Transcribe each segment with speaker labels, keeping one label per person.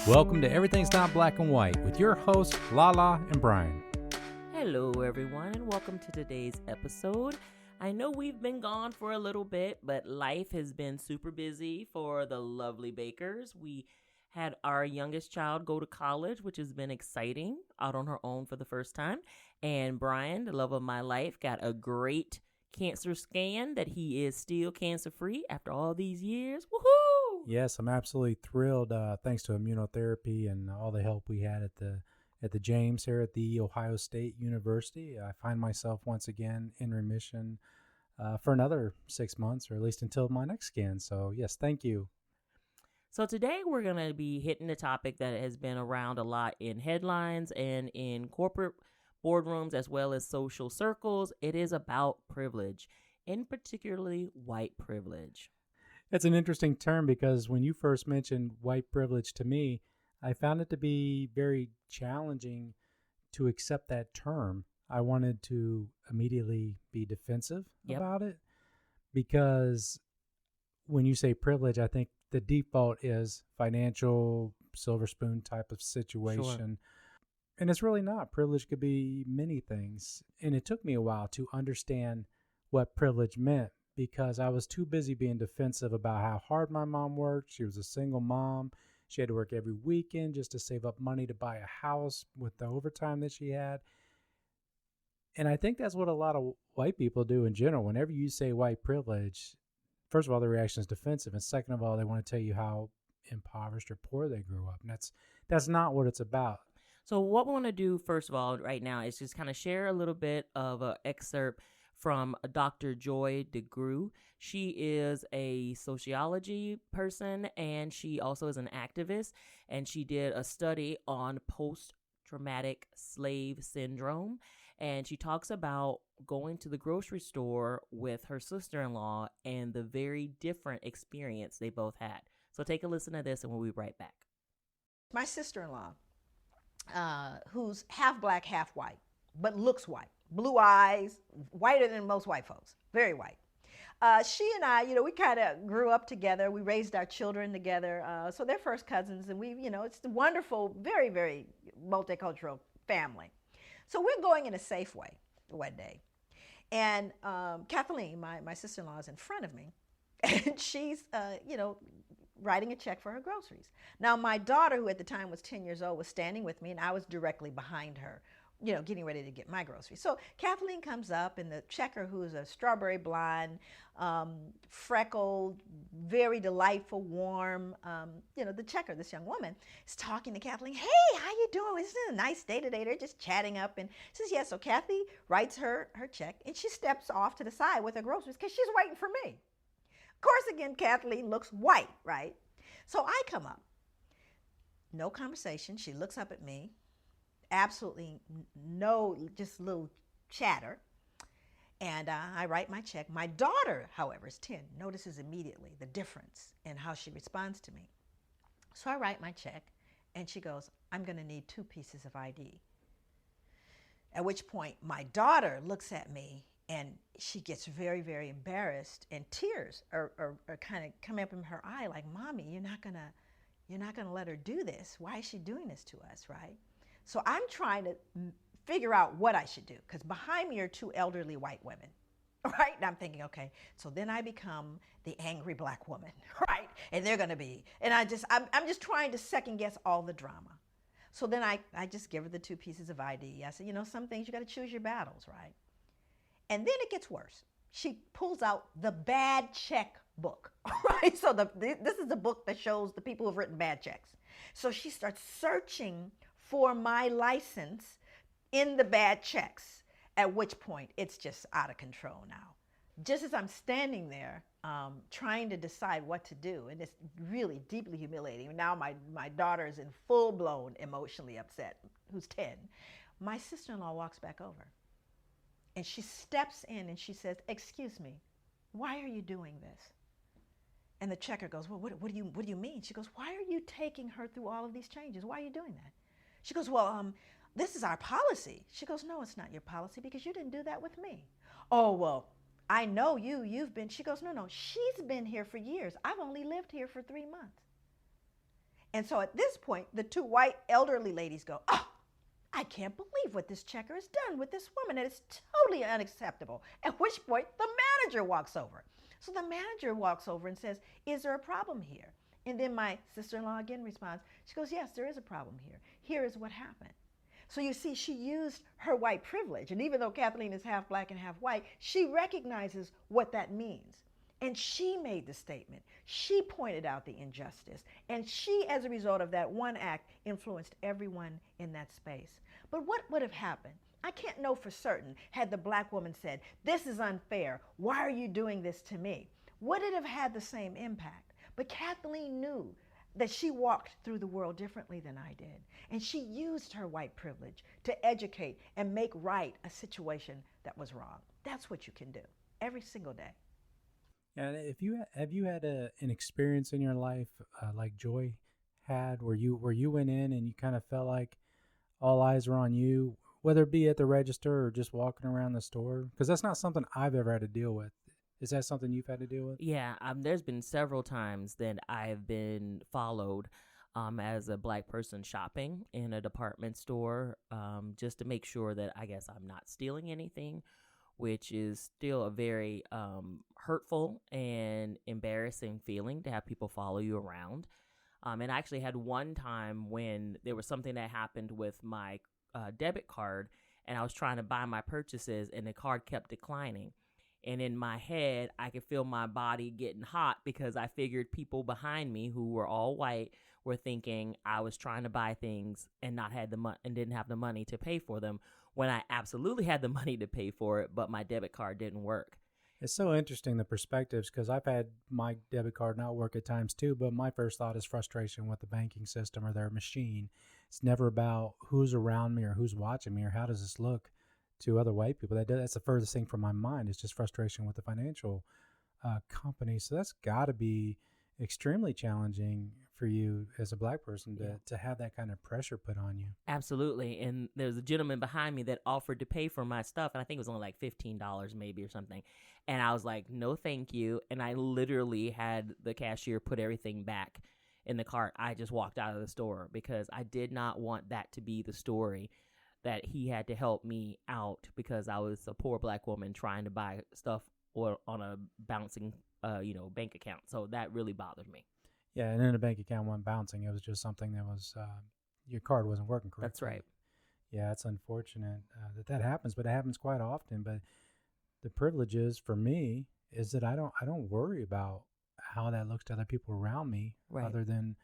Speaker 1: Welcome to Everything's Not Black and White with your hosts, Lala and Brian.
Speaker 2: Hello, everyone, and welcome to today's episode. I know we've been gone for a little bit, but life has been super busy for the lovely Bakers. We had our youngest child go to college, which has been exciting, out on her own for the first time. And Brian, the love of my life, got a great cancer scan that he is still cancer-free after all these years. Woohoo!
Speaker 1: Yes, I'm absolutely thrilled. Thanks to immunotherapy and all the help we had at the James here at the Ohio State University. I find myself once again in remission for another 6 months, or at least until my next scan. So yes, thank you.
Speaker 2: So today we're going to be hitting a topic that has been around a lot in headlines and in corporate boardrooms as well as social circles. It is about privilege, and particularly white privilege.
Speaker 1: It's an interesting term because when you first mentioned white privilege to me, I found it to be very challenging to accept that term. I wanted to immediately be defensive about it because when you say privilege, I think the default is financial, silver spoon type of situation.
Speaker 2: Sure.
Speaker 1: And it's really not. Privilege could be many things. And it took me a while to understand what privilege meant because I was too busy being defensive about how hard my mom worked. She was a single mom. She had to work every weekend just to save up money to buy a house with the overtime that she had. And I think that's what a lot of white people do in general. Whenever you say white privilege, first of all, the reaction is defensive. And second of all, they want to tell you how impoverished or poor they grew up. And that's not what it's about.
Speaker 2: So what we want to do, first of all, right now is just kind of share a little bit of an excerpt from Dr. Joy DeGruy. She is a sociology person, and she also is an activist, and she did a study on post-traumatic slave syndrome, and she talks about going to the grocery store with her sister-in-law and the very different experience they both had. So take a listen to this, and we'll be right back.
Speaker 3: My sister-in-law, who's half black, half white, but looks white. Blue eyes, whiter than most white folks, very white. She and I, we kind of grew up together. We raised our children together. So they're first cousins, and it's a wonderful, very, very multicultural family. So we're going in a Safeway one day. And Kathleen, my sister-in-law, is in front of me, and she's, writing a check for her groceries. Now, my daughter, who at the time was 10 years old, was standing with me, and I was directly behind her, getting ready to get my groceries. So Kathleen comes up, and the checker, who's a strawberry blonde, freckled, very delightful, warm, the checker, this young woman, is talking to Kathleen. Hey, how you doing? Isn't it a nice day today? They're just chatting up, and says, yeah. So Kathy writes her check, and she steps off to the side with her groceries because she's waiting for me. Of course, again, Kathleen looks white, right? So I come up. No conversation. She looks up at me. Absolutely no, just a little chatter. And I write my check. My daughter, however, is 10, notices immediately the difference in how she responds to me. So I write my check, and she goes, I'm going to need 2 pieces of ID. At which point, my daughter looks at me, and she gets very, very embarrassed, and tears are kind of coming up in her eye, like, Mommy, you're not gonna let her do this. Why is she doing this to us, right? So I'm trying to figure out what I should do, because behind me are 2 elderly white women, right? And I'm thinking, okay, so then I become the angry black woman, right? And they're gonna be, and I'm just trying to second guess all the drama. So then I just give her the 2 pieces of ID. I said, some things you gotta choose your battles, right? And then it gets worse. She pulls out the bad check book, right? So this is the book that shows the people who've written bad checks. So she starts searching for my license in the bad checks, at which point it's just out of control now. Just as I'm standing there trying to decide what to do, and it's really deeply humiliating. Now my daughter is in full-blown emotionally upset, who's 10. My sister-in-law walks back over. And she steps in and she says, excuse me, why are you doing this? And the checker goes, well, what do you mean? She goes, why are you taking her through all of these changes? Why are you doing that? She goes, well, this is our policy. She goes, no, it's not your policy because you didn't do that with me. Oh, well, I know you've been, she goes, no, she's been here for years. I've only lived here for 3 months. And so at this point, the two white elderly ladies go, oh, I can't believe what this checker has done with this woman. And it's totally unacceptable. At which point, the manager walks over. So the manager walks over and says, is there a problem here? And then my sister-in-law again responds. She goes, yes, there is a problem here. Here is what happened. So you see, she used her white privilege. And even though Kathleen is half black and half white, she recognizes what that means. And she made the statement. She pointed out the injustice. And she, as a result of that one act, influenced everyone in that space. But what would have happened? I can't know for certain had the black woman said, this is unfair. Why are you doing this to me? Would it have had the same impact? But Kathleen knew that she walked through the world differently than I did. And she used her white privilege to educate and make right a situation that was wrong. That's what you can do every single day.
Speaker 1: And have you had an experience in your life like Joy had, where you went in and you kind of felt like all eyes were on you, whether it be at the register or just walking around the store? Because that's not something I've ever had to deal with. Is that something you've had to deal with?
Speaker 2: Yeah, there's been several times that I've been followed as a black person shopping in a department store, just to make sure that I guess I'm not stealing anything, which is still a very hurtful and embarrassing feeling to have people follow you around. And I actually had one time when there was something that happened with my debit card, and I was trying to buy my purchases, and the card kept declining. And in my head, I could feel my body getting hot because I figured people behind me who were all white were thinking I was trying to buy things and not had the and didn't have the money to pay for them, when I absolutely had the money to pay for it, but my debit card didn't work.
Speaker 1: It's so interesting, the perspectives, because I've had my debit card not work at times too, but my first thought is frustration with the banking system or their machine. It's never about who's around me or who's watching me or how does this look to other white people. That's the furthest thing from my mind. It's just frustration with the financial company. So that's got to be extremely challenging for you as a black person to have that kind of pressure put on you.
Speaker 2: Absolutely. And there's a gentleman behind me that offered to pay for my stuff, and I think it was only like $15 maybe or something. And I was like, no, thank you. And I literally had the cashier put everything back in the cart. I just walked out of the store because I did not want that to be the story, that he had to help me out because I was a poor black woman trying to buy stuff or on a bouncing, bank account. So that really bothered me.
Speaker 1: Yeah, and then the bank account wasn't bouncing. It was just something that was, your card wasn't working correctly.
Speaker 2: That's right.
Speaker 1: Yeah, it's unfortunate that happens, but it happens quite often. But the privilege is, for me, is that I don't worry about how that looks to other people around me,
Speaker 2: right,
Speaker 1: other than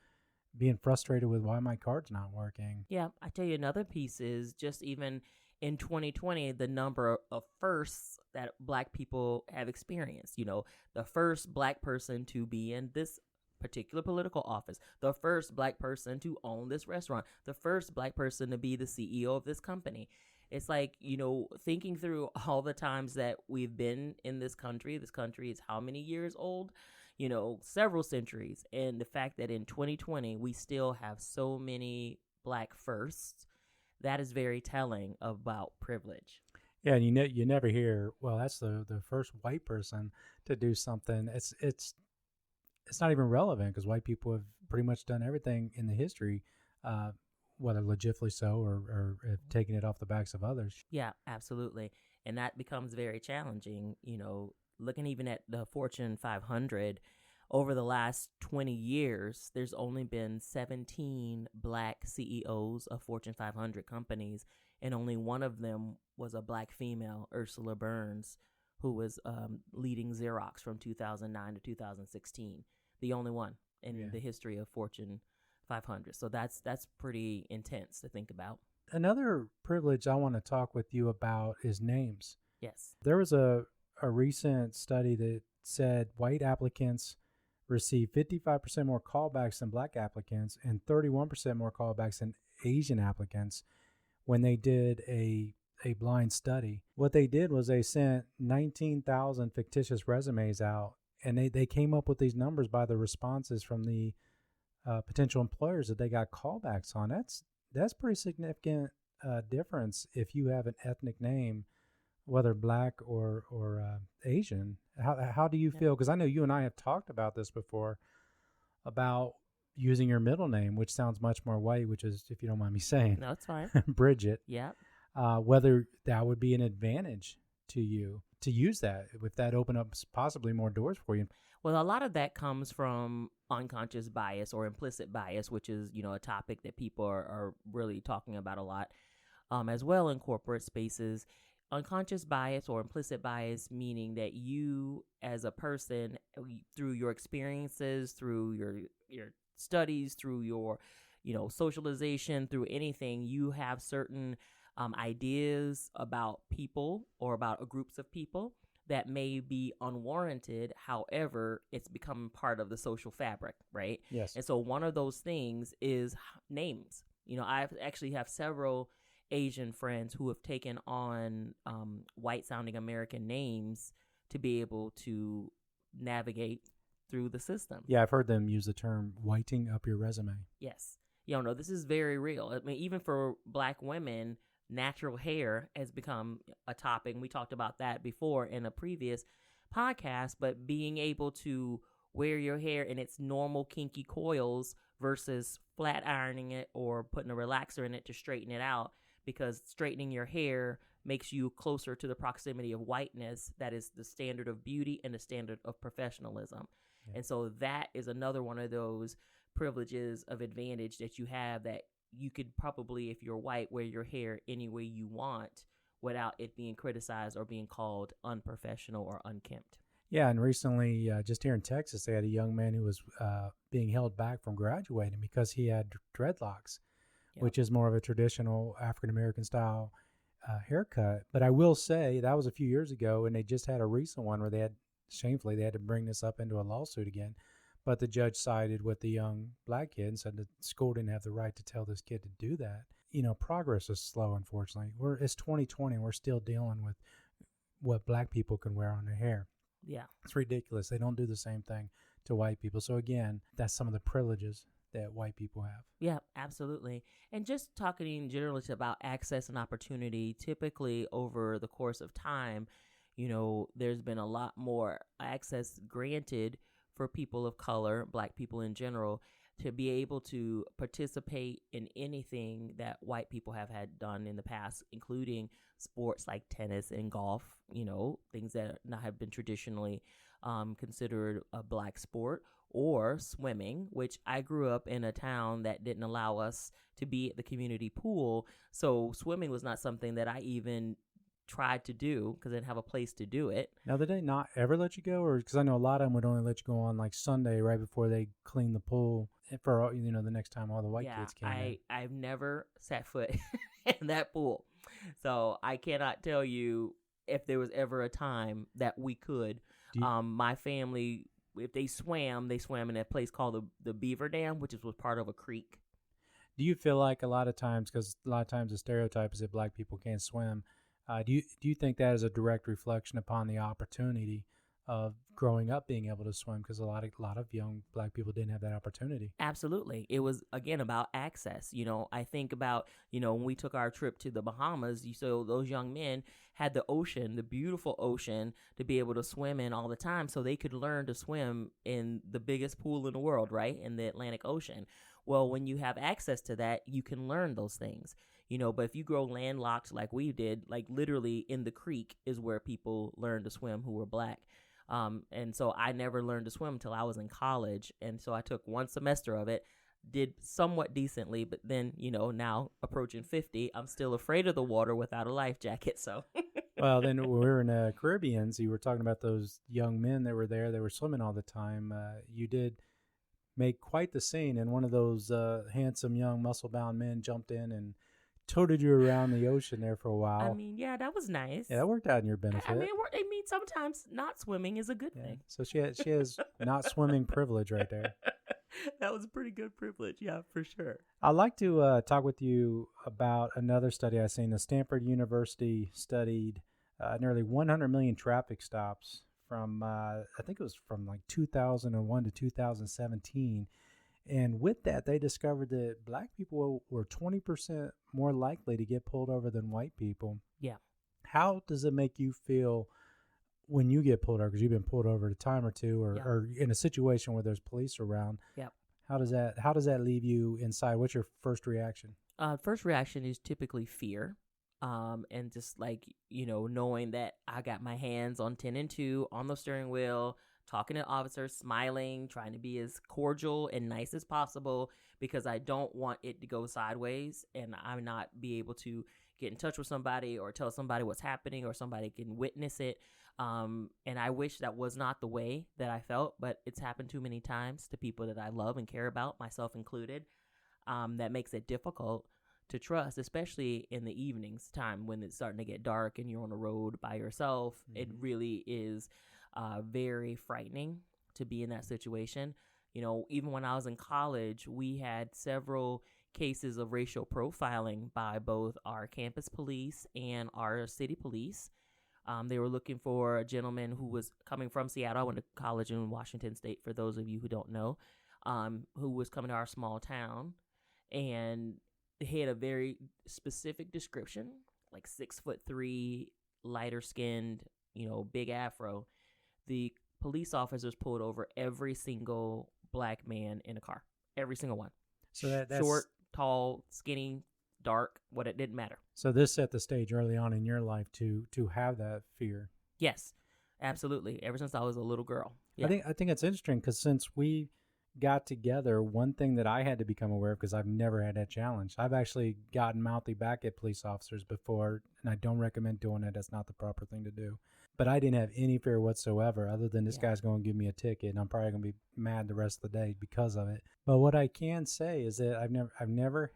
Speaker 1: being frustrated with why my card's not working.
Speaker 2: Yeah, I tell you, another piece is just even in 2020, the number of firsts that black people have experienced. The first black person to be in this particular political office, the first black person to own this restaurant, the first black person to be the CEO of this company. It's like, thinking through all the times that we've been in this country. This country is how many years old? Several centuries. And the fact that in 2020, we still have so many black firsts, that is very telling about privilege.
Speaker 1: Yeah, and you never hear, well, that's the first white person to do something. It's not even relevant because white people have pretty much done everything in the history, whether legitimately so or have taken it off the backs of others.
Speaker 2: Yeah, absolutely. And that becomes very challenging, looking even at the Fortune 500, over the last 20 years, there's only been 17 black CEOs of Fortune 500 companies, and only one of them was a black female, Ursula Burns, who was leading Xerox from 2009 to 2016. The only one in the history of Fortune 500. So that's pretty intense to think about.
Speaker 1: Another privilege I want to talk with you about is names.
Speaker 2: Yes.
Speaker 1: There was a recent study that said white applicants receive 55% more callbacks than black applicants and 31% more callbacks than Asian applicants when they did a blind study. What they did was they sent 19,000 fictitious resumes out, and they came up with these numbers by the responses from the potential employers that they got callbacks on. That's pretty significant difference if you have an ethnic name, whether black or Asian. How do you feel? Because I know you and I have talked about this before, about using your middle name, which sounds much more white, which is, if you don't mind me saying,
Speaker 2: No, it's fine.
Speaker 1: Bridget,
Speaker 2: Yeah.
Speaker 1: whether that would be an advantage to you to use that, if that opened up possibly more doors for you.
Speaker 2: Well, a lot of that comes from unconscious bias or implicit bias, which is, a topic that people are really talking about a lot, as well in corporate spaces. Unconscious bias or implicit bias, meaning that you as a person, through your experiences, through your studies, through your, socialization, through anything, you have certain ideas about people or about groups of people that may be unwarranted. However, it's become part of the social fabric, right?
Speaker 1: Yes.
Speaker 2: And so one of those things is names. I actually have several Asian friends who have taken on white-sounding American names to be able to navigate through the system.
Speaker 1: Yeah, I've heard them use the term whiting up your resume.
Speaker 2: Yes. No, this is very real. I mean, even for Black women, natural hair has become a topic. We talked about that before in a previous podcast, but being able to wear your hair in its normal kinky coils versus flat ironing it or putting a relaxer in it to straighten it out, because straightening your hair makes you closer to the proximity of whiteness. That is the standard of beauty and the standard of professionalism. Yeah. And so that is another one of those privileges of advantage that you have, that you could probably, if you're white, wear your hair any way you want without it being criticized or being called unprofessional or unkempt.
Speaker 1: Yeah, and recently, just here in Texas, they had a young man who was being held back from graduating because he had dreadlocks, yep, which is more of a traditional African-American style haircut. But I will say that was a few years ago, and they just had a recent one where they had to bring this up into a lawsuit again. But the judge sided with the young Black kid and said the school didn't have the right to tell this kid to do that. Progress is slow, unfortunately. It's 2020, and we're still dealing with what Black people can wear on their hair.
Speaker 2: Yeah.
Speaker 1: It's ridiculous. They don't do the same thing to white people. So again, that's some of the privileges that white people have.
Speaker 2: Yeah, absolutely. And just talking generally about access and opportunity, typically over the course of time, there's been a lot more access granted for people of color, Black people in general, to be able to participate in anything that white people have had done in the past, including sports like tennis and golf, things that not have been traditionally considered a Black sport, or swimming, which I grew up in a town that didn't allow us to be at the community pool. So swimming was not something that I even tried to do because I didn't have a place to do it.
Speaker 1: Now, did they not ever let you go? Or because I know a lot of them would only let you go on like Sunday right before they clean the pool for, the next time all the white kids came in.
Speaker 2: I've never set foot in that pool. So I cannot tell you if there was ever a time that we could. My family, if they swam in a place called the Beaver Dam, which was part of a creek.
Speaker 1: Do you feel like a lot of times, because a lot of times the stereotype is that Black people can't swim, do you think that is a direct reflection upon the opportunity of growing up being able to swim? Because a lot of young Black people didn't have that opportunity.
Speaker 2: Absolutely. It was, again, about access. I think about, when we took our trip to the Bahamas, so those young men had the ocean, the beautiful ocean, to be able to swim in all the time, so they could learn to swim in the biggest pool in the world, right, in the Atlantic Ocean. Well, when you have access to that, you can learn those things. But if you grow landlocked like we did, like literally in the creek is where people learn to swim who were Black. And so I never learned to swim until I was in college. And so I took one semester of it, did somewhat decently, but then, now approaching 50, I'm still afraid of the water without a life jacket. So,
Speaker 1: well, then when we were in the Caribbean, so you were talking about those young men that were there, they were swimming all the time. You did make quite the scene, and one of those handsome young muscle-bound men jumped in and toted you around the ocean there for a while.
Speaker 2: I mean, yeah, that was nice.
Speaker 1: Yeah, that worked out in your benefit.
Speaker 2: I mean, sometimes not swimming is a good thing.
Speaker 1: So she has not swimming privilege right there.
Speaker 2: That was a pretty good privilege, yeah, for sure.
Speaker 1: I'd like to talk with you about another study I've seen. The Stanford University studied nearly 100 million traffic stops from, I think it was from like 2001 to 2017. And with that, they discovered that Black people were 20% more likely to get pulled over than white people.
Speaker 2: Yeah.
Speaker 1: How does it make you feel when you get pulled over? Because you've been pulled over a time or two, or in a situation where there's police around.
Speaker 2: Yep.
Speaker 1: How does that leave you inside? What's your first reaction?
Speaker 2: First reaction is typically fear. And just like, knowing that I got my hands on 10 and 2 on the steering wheel, talking to officers, smiling, trying to be as cordial and nice as possible because I don't want it to go sideways and I'm not be able to get in touch with somebody or tell somebody what's happening or somebody can witness it. And I wish that was not the way that I felt, but it's happened too many times to people that I love and care about, myself included. That makes it difficult to trust, especially in the evenings time when it's starting to get dark and you're on the road by yourself. Mm-hmm. It really is very frightening to be in that situation. Even when I was in college, we had several cases of racial profiling by both our campus police and our city police. They were looking for a gentleman who was coming from Seattle. I went to college in Washington State, for those of you who don't know, who was coming to our small town. And he had a very specific description, like 6'3", lighter skinned, big afro. The police officers pulled over every single black man in a car, every single one.
Speaker 1: So that's
Speaker 2: short, tall, skinny, dark, it didn't matter.
Speaker 1: So this set the stage early on in your life to have that fear.
Speaker 2: Yes, absolutely. Ever since I was a little girl. Yeah.
Speaker 1: I think it's interesting because since we got together, one thing that I had to become aware of, because I've never had that challenge. I've actually gotten mouthy back at police officers before, and I don't recommend doing it. That's not the proper thing to do. But I didn't have any fear whatsoever other than this guy's going to give me a ticket, and I'm probably going to be mad the rest of the day because of it. But what I can say is that I've never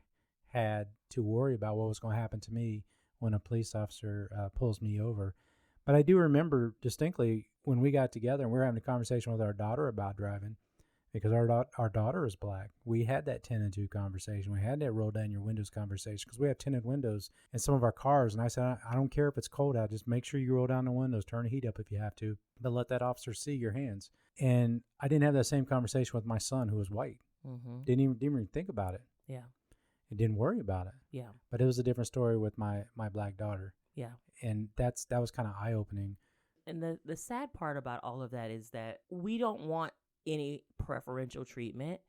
Speaker 1: had to worry about what was going to happen to me when a police officer pulls me over. But I do remember distinctly when we got together and we were having a conversation with our daughter about driving, because our daughter is black. We had that 10 and 2 conversation. We had that roll down your windows conversation because we have tinted windows in some of our cars. And I said, I don't care if it's cold out. Just make sure you roll down the windows, turn the heat up if you have to, but let that officer see your hands. And I didn't have that same conversation with my son who was white. Mm-hmm. Didn't even think about it.
Speaker 2: Yeah.
Speaker 1: And didn't worry about it.
Speaker 2: Yeah.
Speaker 1: But it was a different story with my black daughter.
Speaker 2: Yeah.
Speaker 1: And that was kind of eye-opening.
Speaker 2: And the sad part about all of that is that we don't want any preferential treatment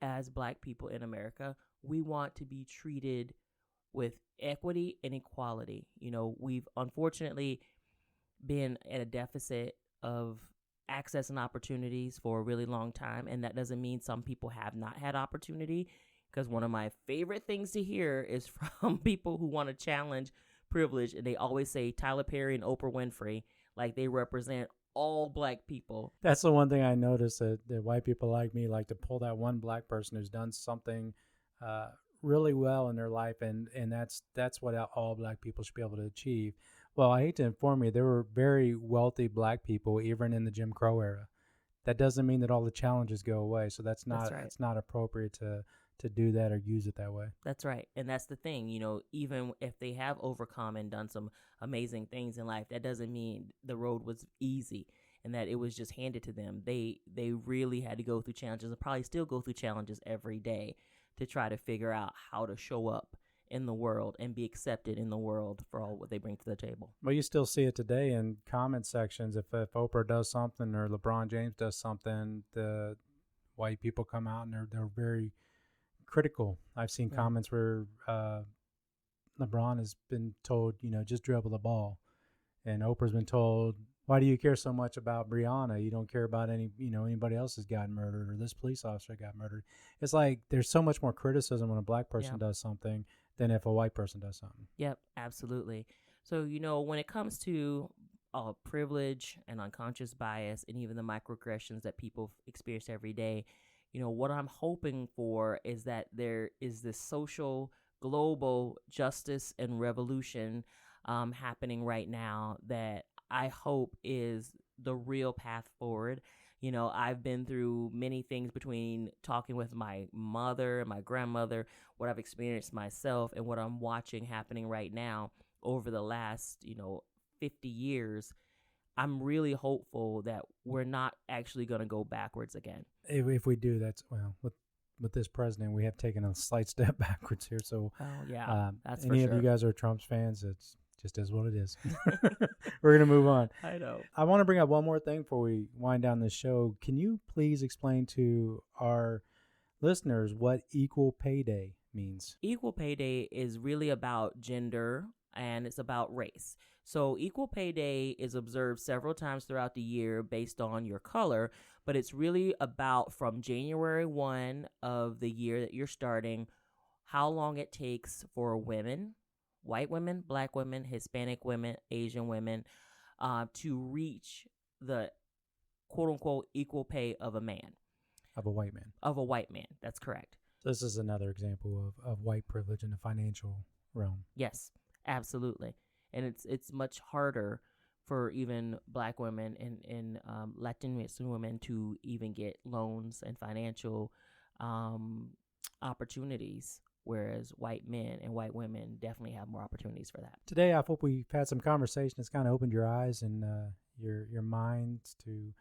Speaker 2: as black people in America. We want to be treated with equity and equality. We've unfortunately been at a deficit of access and opportunities for a really long time. And that doesn't mean some people have not had opportunity, because one of my favorite things to hear is from people who want to challenge privilege. And they always say Tyler Perry and Oprah Winfrey, like they represent all black people. That's
Speaker 1: the one thing I noticed, that white people like me like to pull that one black person who's done something really well in their life, and that's what all black people should be able to achieve. Well, I hate to inform you, there were very wealthy black people even in the Jim Crow era. That doesn't mean that all the challenges go away. So that's right. It's not appropriate to do that or use it that way.
Speaker 2: That's right. And that's the thing, even if they have overcome and done some amazing things in life, that doesn't mean the road was easy and that it was just handed to them. They really had to go through challenges and probably still go through challenges every day to try to figure out how to show up in the world and be accepted in the world for all what they bring to the table.
Speaker 1: Well, you still see it today in comment sections. If Oprah does something or LeBron James does something, the white people come out and they're very critical. I've seen comments where LeBron has been told, just dribble the ball, and Oprah's been told, why do you care so much about Breonna? You don't care about anybody else has gotten murdered or this police officer got murdered. It's like there's so much more criticism when a black person does something than if a white person does something.
Speaker 2: Yep, absolutely. So, when it comes to privilege and unconscious bias and even the microaggressions that people experience every day, what I'm hoping for is that there is this social, global justice and revolution happening right now that I hope is the real path forward. I've been through many things between talking with my mother and my grandmother, what I've experienced myself, and what I'm watching happening right now over the last, 50 years. I'm really hopeful that we're not actually going to go backwards again.
Speaker 1: If we do, with this president, we have taken a slight step backwards here. So,
Speaker 2: that's for
Speaker 1: any
Speaker 2: sure.
Speaker 1: of you guys are Trump's fans, it's just is what it is. We're going to move on.
Speaker 2: I know.
Speaker 1: I want to bring up one more thing before we wind down this show. Can you please explain to our listeners what equal pay day means.
Speaker 2: Equal pay day is really about gender and it's about race. So equal pay day is observed several times throughout the year based on your color, but it's really about from January 1 of the year that you're starting, how long it takes for women, white women, black women, Hispanic women, Asian women, to reach the quote unquote equal pay of a man.
Speaker 1: Of a white man.
Speaker 2: Of a white man. That's correct.
Speaker 1: So this is another example of white privilege in the financial realm.
Speaker 2: Yes, absolutely. And it's much harder for even black women and Latinx women to even get loans and financial opportunities, whereas white men and white women definitely have more opportunities for that.
Speaker 1: Today, I hope we've had some conversation that's kind of opened your eyes and your minds to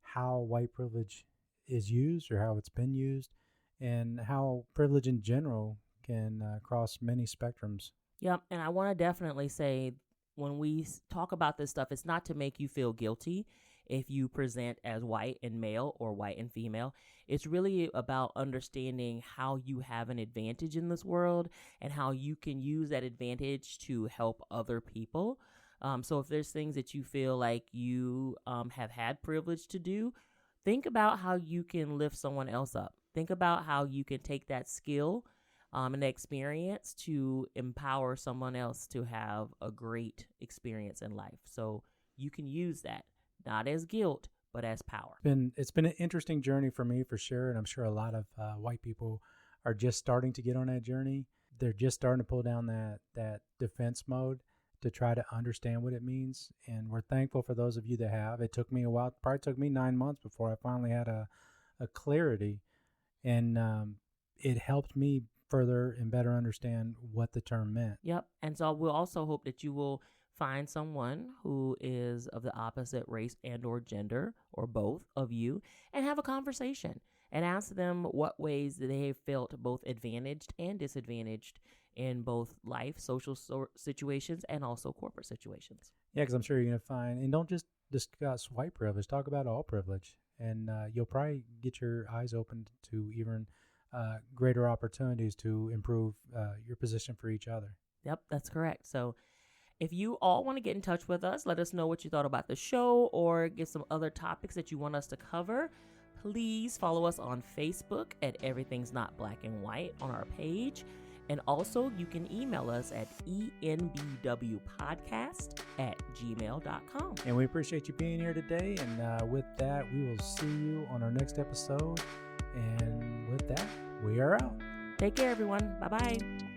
Speaker 1: how white privilege is used or how it's been used and how privilege in general can cross many spectrums.
Speaker 2: Yep, and I want to definitely say when we talk about this stuff, it's not to make you feel guilty if you present as white and male or white and female. It's really about understanding how you have an advantage in this world and how you can use that advantage to help other people. So if there's things that you feel like you have had privilege to do, think about how you can lift someone else up. Think about how you can take that skill and experience to empower someone else to have a great experience in life. So you can use that, not as guilt, but as power.
Speaker 1: It's been an interesting journey for me, for sure, and I'm sure a lot of white people are just starting to get on that journey. They're just starting to pull down that defense mode to try to understand what it means, and we're thankful for those of you that have. It took me a while. Probably took me 9 months before I finally had a clarity, and it helped me further and better understand what the term meant.
Speaker 2: Yep. And so we'll also hope that you will find someone who is of the opposite race and or gender or both of you and have a conversation and ask them what ways they have felt both advantaged and disadvantaged in both life, social situations, and also corporate situations.
Speaker 1: Yeah, because I'm sure you're going to find, and don't just discuss white privilege, talk about all privilege, and you'll probably get your eyes opened to even greater opportunities to improve your position for each other.
Speaker 2: Yep, that's correct. So if you all want to get in touch with us, let us know what you thought about the show or get some other topics that you want us to cover. Please follow us on Facebook at Everything's Not Black and White on our page. And also, you can email us at enbwpodcast@gmail.com.
Speaker 1: And we appreciate you being here today. And with that, we will see you on our next episode. And with that, we are out.
Speaker 2: Take care, everyone. Bye-bye.